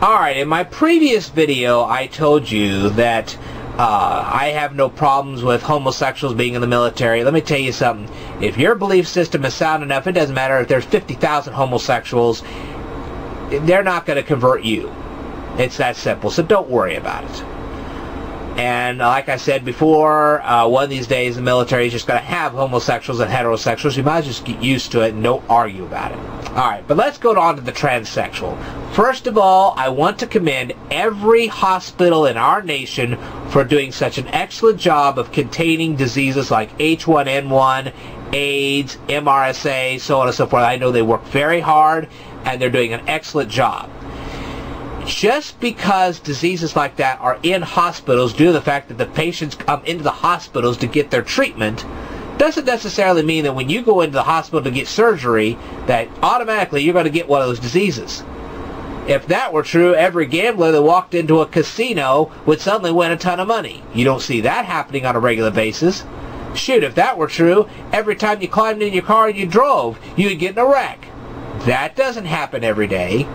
Alright, in my previous video I told you that I have no problems with homosexuals being in the military. Let me tell you something. If your belief system is sound enough, it doesn't matter if there's 50,000 homosexuals, they're not going to convert you. It's that simple, so don't worry about it. And like I said before, one of these days the military is just going to have homosexuals and heterosexuals. You might as well just get used to it and don't argue about it. Alright, but let's go on to the transsexual. First of all, I want to commend every hospital in our nation for doing such an excellent job of containing diseases like H1N1, AIDS, MRSA, so on and so forth. I know they work very hard and they're doing an excellent job. Just because diseases like that are in hospitals due to the fact that the patients come into the hospitals to get their treatment doesn't necessarily mean that when you go into the hospital to get surgery that automatically you're going to get one of those diseases. If that were true, every gambler that walked into a casino would suddenly win a ton of money. You don't see that happening on a regular basis. Shoot, if that were true, every time you climbed in your car and you drove, you would get in a wreck. That doesn't happen every day.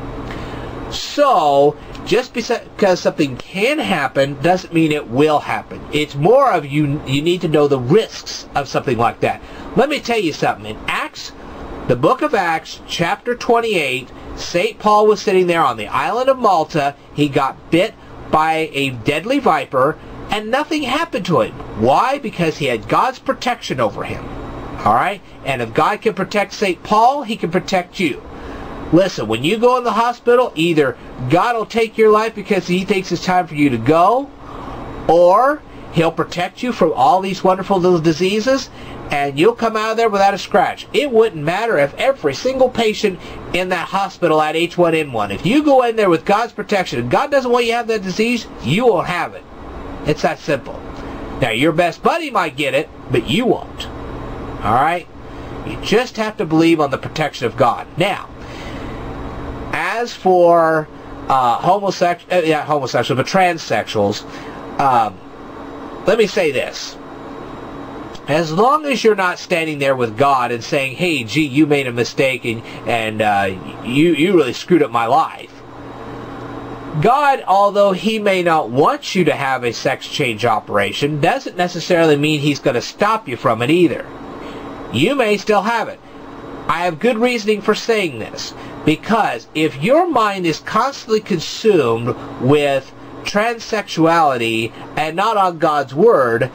So, just because something can happen doesn't mean it will happen. It's more of you need to know the risks of something like that. Let me tell you something. In Acts, the book of Acts, chapter 28, St. Paul was sitting there on the island of Malta. He got bit by a deadly viper, and nothing happened to him. Why? Because he had God's protection over him. Alright? And if God can protect St. Paul, he can protect you. Listen, when you go in the hospital, either God will take your life because he thinks it's time for you to go, or he'll protect you from all these wonderful little diseases, and you'll come out of there without a scratch. It wouldn't matter if every single patient in that hospital had H1N1. If you go in there with God's protection, and God doesn't want you to have that disease, you won't have it. It's that simple. Now, your best buddy might get it, but you won't. Alright? You just have to believe on the protection of God. Now, as for homosexuals, but transsexuals, let me say this. As long as you're not standing there with God and saying, hey, gee, you made a mistake and you really screwed up my life. God, although he may not want you to have a sex change operation, doesn't necessarily mean he's going to stop you from it either. You may still have it. I have good reasoning for saying this, because if your mind is constantly consumed with transsexuality and not on God's Word,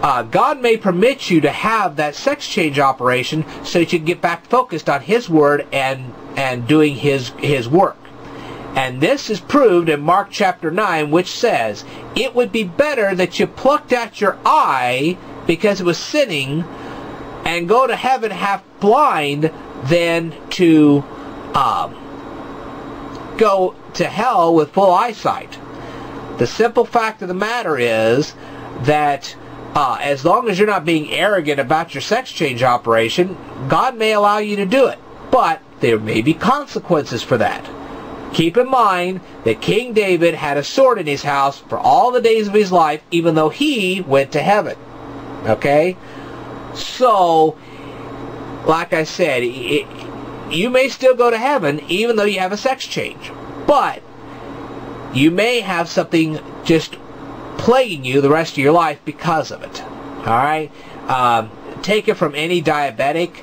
God may permit you to have that sex change operation so that you can get back focused on His Word and doing His work. And this is proved in Mark chapter 9, which says, it would be better that you plucked out your eye because it was sinning and go to heaven half blind than to go to hell with full eyesight. The simple fact of the matter is that as long as you're not being arrogant about your sex change operation, God may allow you to do it. But there may be consequences for that. Keep in mind that King David had a sword in his house for all the days of his life, even though he went to heaven. Okay? So, like I said, you may still go to heaven even though you have a sex change. But you may have something just plaguing you the rest of your life because of it. Alright? Take it from any diabetic.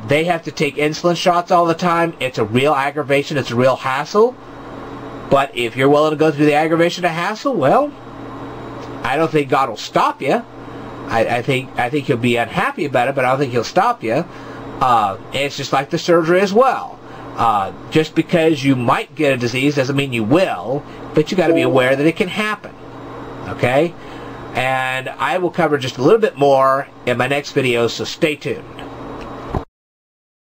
They have to take insulin shots all the time. It's a real aggravation. It's a real hassle. But if you're willing to go through the aggravation and hassle, well, I don't think God will stop you. I think you'll be unhappy about it, but I don't think he'll stop you. It's just like the surgery as well. Just because you might get a disease doesn't mean you will, but you got to be aware that it can happen. Okay? And I will cover just a little bit more in my next video, so stay tuned.